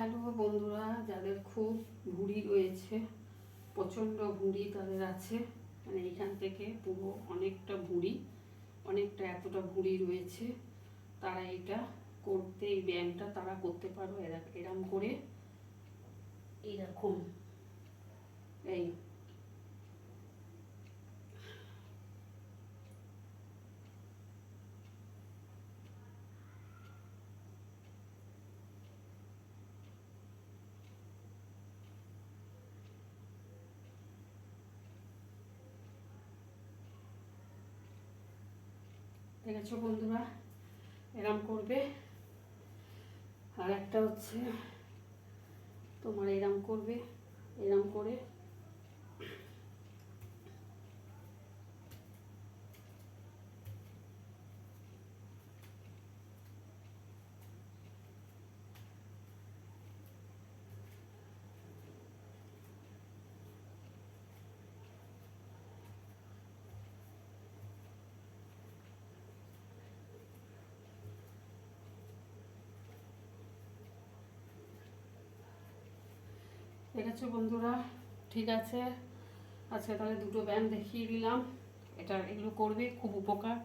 Hello বন্ধুরা, যাদের খুব ভুঁড়ি রয়েছে, প্রচণ্ড ভুঁড়ি তাদের আছে, মানে এখান থেকে পুরো অনেকটা ভুঁড়ি, অনেকটা এতটা ভুঁড়ি রয়েছে, তারা এটা করতে, এই ব্যায়ামটা তারা করতে পারো। এরম করে এইরকম এই দেখেছো বন্ধুরা, এরম করবে। আর একটা হচ্ছে তোমার এরম করবে, এরম করে দেখেছো বন্ধুরা। ঠিক আছে, আজকে তাহলে দুটো ব্যায়াম দেখিয়ে দিলাম, এগুলো করবে, খুব উপকার।